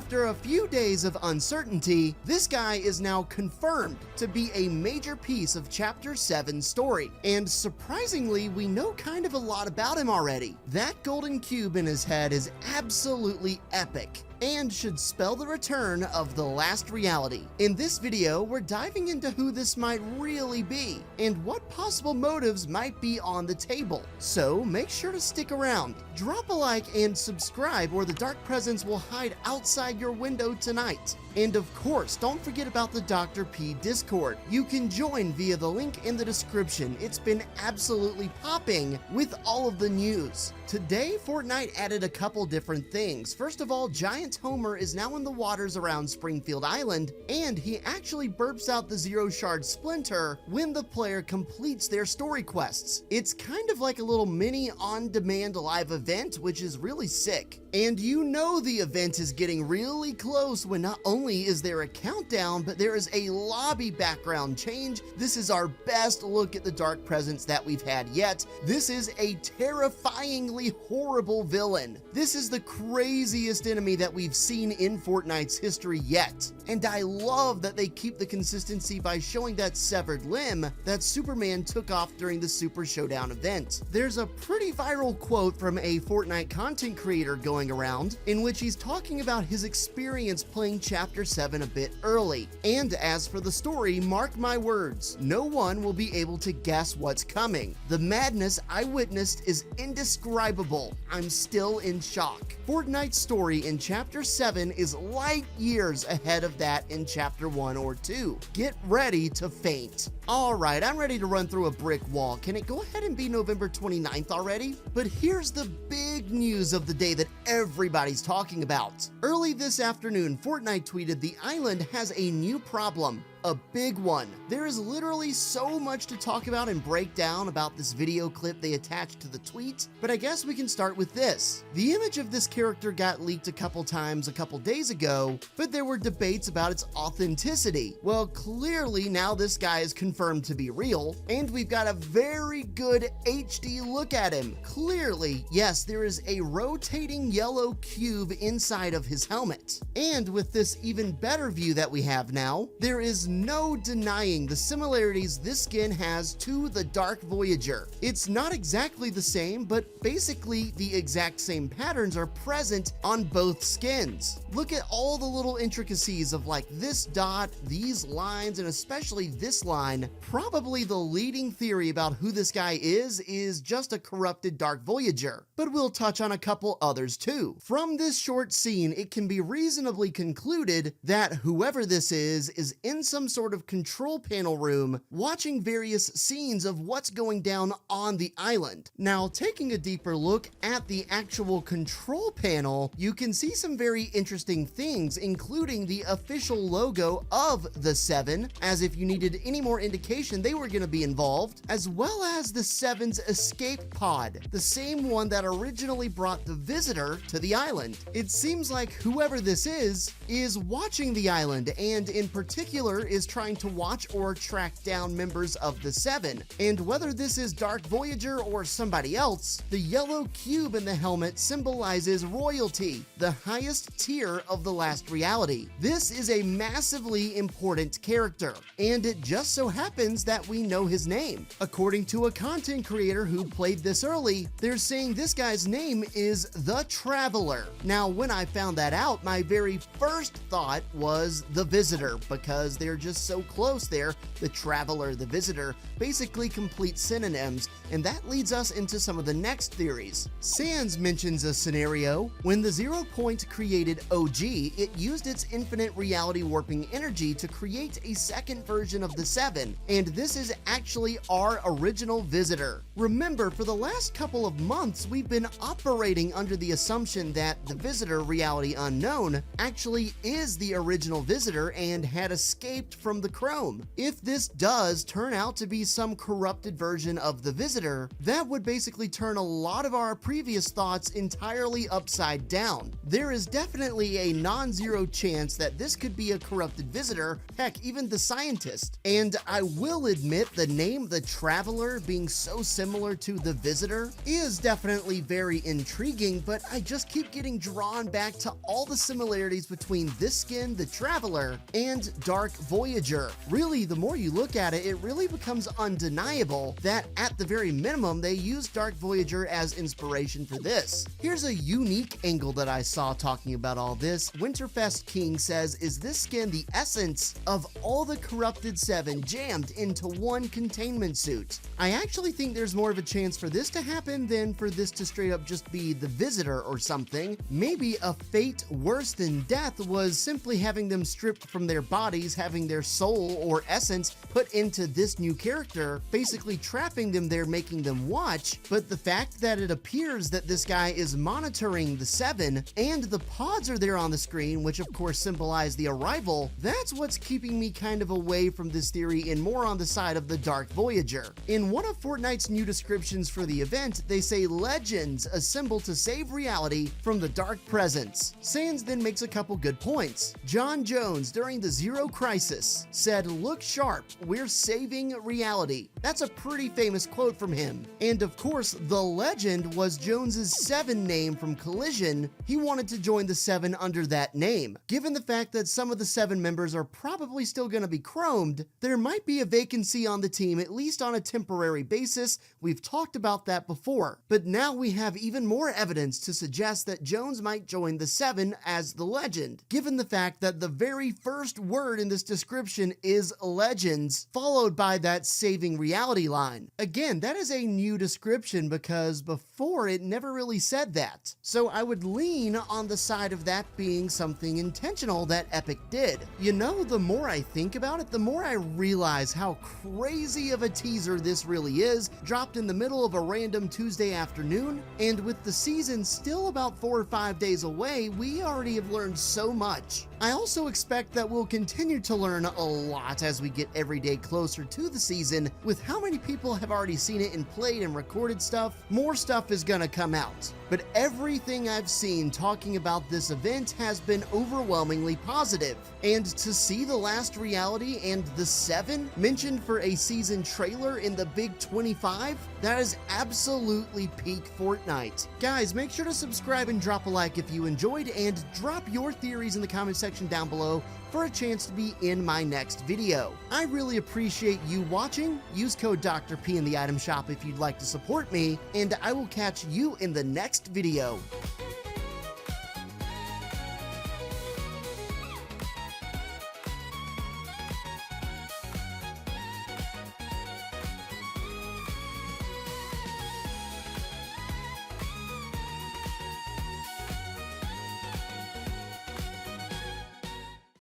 After a few days of uncertainty, this guy is now confirmed to be a major piece of Chapter 7's story, and surprisingly, we know kind of a lot about him already. That golden cube in his head is absolutely epic, and should spell the return of the last reality. In this video, we're diving into who this might really be, and what possible motives might be on the table. So make sure to stick around. Drop a like and subscribe, or the dark presence will hide outside your window tonight. And of course, don't forget about the Dr. P Discord. You can join via the link in the description. It's been absolutely popping with all of the news. Today, Fortnite added a couple different things. First of all, Giant Homer is now in the waters around Springfield Island, and he actually burps out the Zero Shard Splinter when the player completes their story quests. It's kind of like a little mini on-demand live event, which is really sick. And you know the event is getting really close when not only is there a countdown, but there is a lobby background change. This is our best look at the dark presence that we've had yet. This is a terrifyingly horrible villain. This is the craziest enemy that we've seen in Fortnite's history yet. And I love that they keep the consistency by showing that severed limb that Superman took off during the Super Showdown event. There's a pretty viral quote from a Fortnite content creator going around in which he's talking about his experience playing Chapter 7 a bit early. And as for the story, mark my words, no one will be able to guess what's coming. The madness I witnessed is indescribable. I'm still in shock. Fortnite's story in Chapter 7 is light years ahead of that in Chapter 1 or 2. Get ready to faint. Alright, I'm ready to run through a brick wall. Can it go ahead and be November 29th already? But here's the big news of the day that everybody's talking about. Early this afternoon, Fortnite tweeted the island has a new problem. A big one. There is literally so much to talk about and break down about this video clip they attached to the tweet, but I guess we can start with this. The image of this character got leaked a couple times a couple days ago, but there were debates about its authenticity. Well, clearly now this guy is confirmed to be real, and we've got a very good HD look at him. Clearly, yes, there is a rotating yellow cube inside of his helmet. And with this even better view that we have now, there is no denying the similarities this skin has to the Dark Voyager. It's not exactly the same, but basically the exact same patterns are present on both skins. Look at all the little intricacies of like this dot, these lines, and especially this line. Probably the leading theory about who this guy is just a corrupted Dark Voyager, but we'll touch on a couple others too. From this short scene, it can be reasonably concluded that whoever this is in some sort of control panel room watching various scenes of what's going down on the island. Now, taking a deeper look at the actual control panel, you can see some very interesting things, including the official logo of the Seven, as if you needed any more indication they were going to be involved, as well as the Seven's escape pod, the same one that originally brought the Visitor to the island. It seems like whoever this is watching the island, and in particular is trying to watch or track down members of the Seven. And whether this is Dark Voyager or somebody else, the yellow cube in the helmet symbolizes royalty, the highest tier of the last reality. This is a massively important character, and it just so happens that we know his name. According to a content creator who played this early, they're saying this guy's name is The Traveler. Now, when I found that out, my very first thought was the Visitor, because they're just so close there. The Traveler, the Visitor, basically complete synonyms, and that leads us into some of the next theories. Sans mentions a scenario when the 0 Point created OG, it used its infinite reality warping energy to create a second version of the Seven, and this is actually our original Visitor. Remember, for the last couple of months, we've been operating under the assumption that the Visitor, Reality Unknown, actually is the original Visitor and had escaped from the Chrome. If this does turn out to be some corrupted version of the Visitor, that would basically turn a lot of our previous thoughts entirely upside down. There is definitely a non-zero chance that this could be a corrupted Visitor, heck, even the Scientist. And I I will admit the name The Traveler being so similar to The Visitor is definitely very intriguing, but I just keep getting drawn back to all the similarities between this skin, The Traveler, and Dark Voyager. Really, the more you look at it, it really becomes undeniable that at the very minimum, they used Dark Voyager as inspiration for this. Here's a unique angle that I saw talking about all this. Winterfest King says, is this skin the essence of all the corrupted seven jammed into one containment suit? I actually think there's more of a chance for this to happen than for this to straight up just be the Visitor or something. Maybe a fate worse than death was simply having them stripped from their bodies, having their soul or essence put into this new character, basically trapping them there, making them watch. But the fact that it appears that this guy is monitoring the seven and the pods are there on the screen, which of course symbolize the arrival, that's what's keeping me kind of away from this theory and more on the side of the Dark Voyager. In one of Fortnite's new descriptions for the event, they say legends assemble to save reality from the dark presence. Sans then makes a couple good points. John Jones, during the Zero Crisis, said, "Look sharp, we're saving reality." That's a pretty famous quote from him. And of course, the legend was Jones's Seven name from Collision. He wanted to join the Seven under that name. Given the fact that some of the Seven members are probably still going to be chromed, there might be a vacancy on the team, at least on a temporary basis. We've talked about that before. But now we have even more evidence to suggest that Jones might join the Seven as the legend, given the fact that the very first word in this description is legends, followed by that saving reality line. Again, that is a new description because before it never really said that. So I would lean on the side of that being something intentional that Epic did. You know, the more I think about it, the more I realize how crazy of a teaser this really is, dropped in the middle of a random Tuesday afternoon, and with the season still about 4 or 5 days away, we already have learned so much. I also expect that we'll continue to learn a lot as we get every day closer to the season. With how many people have already seen it and played and recorded stuff, more stuff is gonna come out. But everything I've seen talking about this event has been overwhelmingly positive. And to see the last reality and the Seven mentioned for a season trailer in the Big 25, that is absolutely peak Fortnite. Guys, make sure to subscribe and drop a like if you enjoyed, and drop your theories in the comment section down below for a chance to be in my next video. I really appreciate you watching. Use code Dr. P in the item shop if you'd like to support me, and I will catch you in the next video.